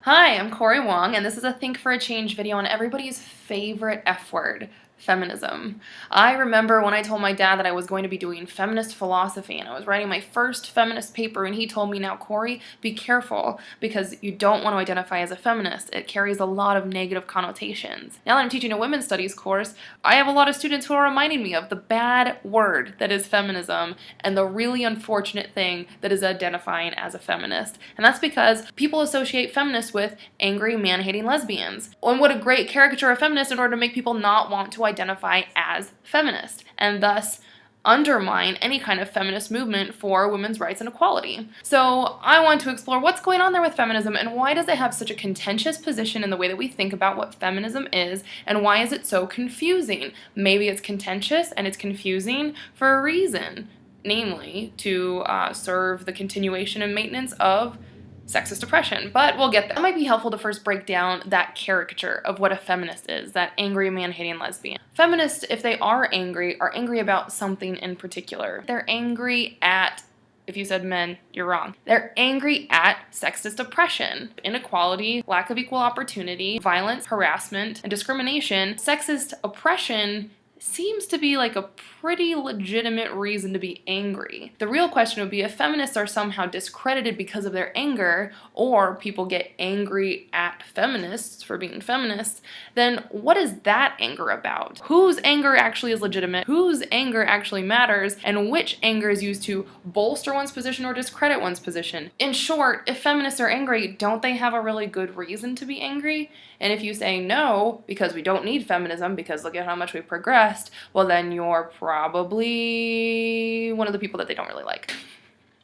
Hi, I'm Cori Wong, and this is a Think for a Change video on everybody's favorite F word, feminism. I remember when I told my dad that I was going to be doing feminist philosophy, and I was writing my first feminist paper, and he told me, now, Cori, be careful, because you don't want to identify as a feminist. It carries a lot of negative connotations. Now that I'm teaching a women's studies course, I have a lot of students who are reminding me of the bad word that is feminism, and the really unfortunate thing that is identifying as a feminist. And that's because people associate feminists with angry, man-hating lesbians. And what a great caricature of feminists in order to make people not want to identify as feminist, and thus undermine any kind of feminist movement for women's rights and equality. So I want to explore what's going on there with feminism, and why does it have such a contentious position in the way that we think about what feminism is, and why is it so confusing? Maybe it's contentious and it's confusing for a reason, namely to serve the continuation and maintenance of sexist oppression, but we'll get there. It might be helpful to first break down that caricature of what a feminist is, that angry, man-hating lesbian. Feminists, if they are angry about something in particular. They're angry at, if you said men, you're wrong. They're angry at sexist oppression, inequality, lack of equal opportunity, violence, harassment, and discrimination. Sexist oppression seems to be like a pretty legitimate reason to be angry. The real question would be if feminists are somehow discredited because of their anger, or people get angry at feminists for being feminists, then what is that anger about? Whose anger actually is legitimate? Whose anger actually matters? And which anger is used to bolster one's position or discredit one's position? In short, if feminists are angry, don't they have a really good reason to be angry? And if you say no, because we don't need feminism, because look at how much we've progressed, well then you're probably one of the people that they don't really like,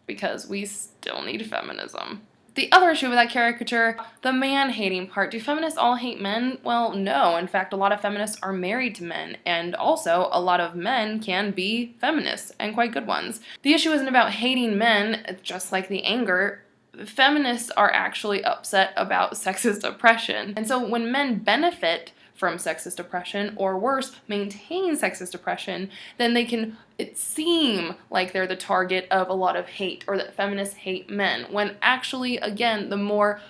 because we still need feminism. The other issue with that caricature, the man-hating part. Do feminists all hate men? Well, no. In fact, a lot of feminists are married to men, and also a lot of men can be feminists, and quite good ones. The issue isn't about hating men, just like the anger. Feminists are actually upset about sexist oppression. And so when men benefit from sexist oppression, or worse, maintain sexist oppression, then they can seem like they're the target of a lot of hate, or that feminists hate men, when actually, again, the more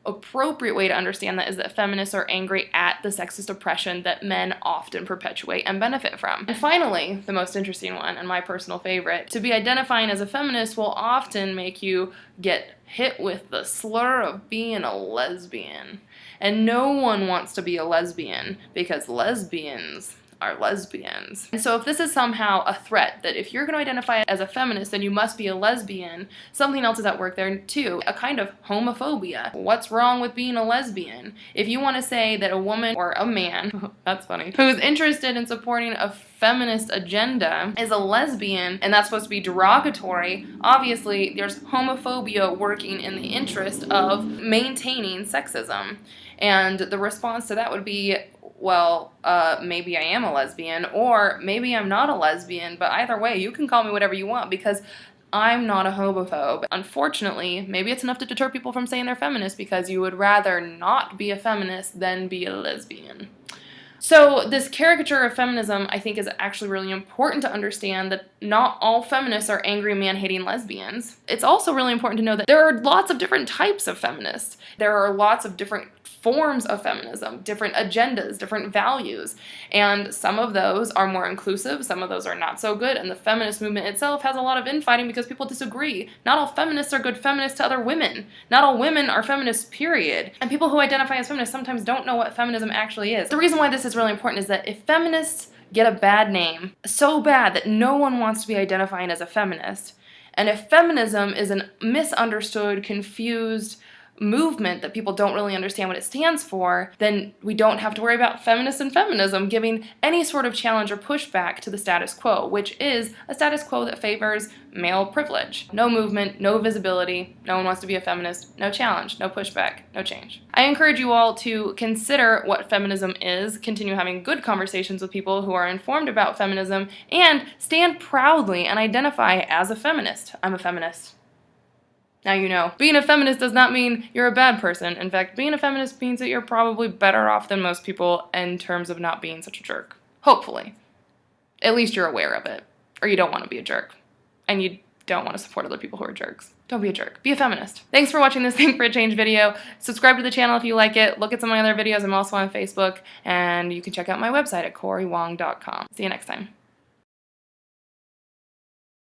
appropriate way to understand that is that feminists are angry at the sexist oppression that men often perpetuate and benefit from. And finally, the most interesting one, and my personal favorite, to be identifying as a feminist will often make you get hit with the slur of being a lesbian. And no one wants to be a lesbian, because lesbians are lesbians. And so if this is somehow a threat, that if you're going to identify as a feminist, then you must be a lesbian, something else is at work there too, a kind of homophobia. What's wrong with being a lesbian? If you want to say that a woman or a man, that's funny, who's interested in supporting a feminist agenda is a lesbian, and that's supposed to be derogatory, obviously there's homophobia working in the interest of maintaining sexism. And the response to that would be, well, maybe I am a lesbian, or maybe I'm not a lesbian, but either way, you can call me whatever you want, because I'm not a homophobe. Unfortunately, maybe it's enough to deter people from saying they're feminists, because you would rather not be a feminist than be a lesbian. So this caricature of feminism, I think, is actually really important to understand that not all feminists are angry, man-hating lesbians. It's also really important to know that there are lots of different types of feminists. There are lots of different forms of feminism, different agendas, different values, and some of those are more inclusive, some of those are not so good, and the feminist movement itself has a lot of infighting because people disagree. Not all feminists are good feminists to other women. Not all women are feminists, period. And people who identify as feminists sometimes don't know what feminism actually is. The reason why this is really important is that if feminists get a bad name, so bad that no one wants to be identifying as a feminist, and if feminism is a misunderstood, confused movement that people don't really understand what it stands for, then we don't have to worry about feminists and feminism giving any sort of challenge or pushback to the status quo, which is a status quo that favors male privilege. No movement, no visibility, no one wants to be a feminist, no challenge, no pushback, no change. I encourage you all to consider what feminism is, continue having good conversations with people who are informed about feminism, and stand proudly and identify as a feminist. I'm a feminist. Now you know. Being a feminist does not mean you're a bad person. In fact, being a feminist means that you're probably better off than most people in terms of not being such a jerk. Hopefully. At least you're aware of it. Or you don't want to be a jerk. And you don't want to support other people who are jerks. Don't be a jerk. Be a feminist. Thanks for watching this Think for a Change video. Subscribe to the channel if you like it. Look at some of my other videos. I'm also on Facebook. And you can check out my website at corywong.com. See you next time.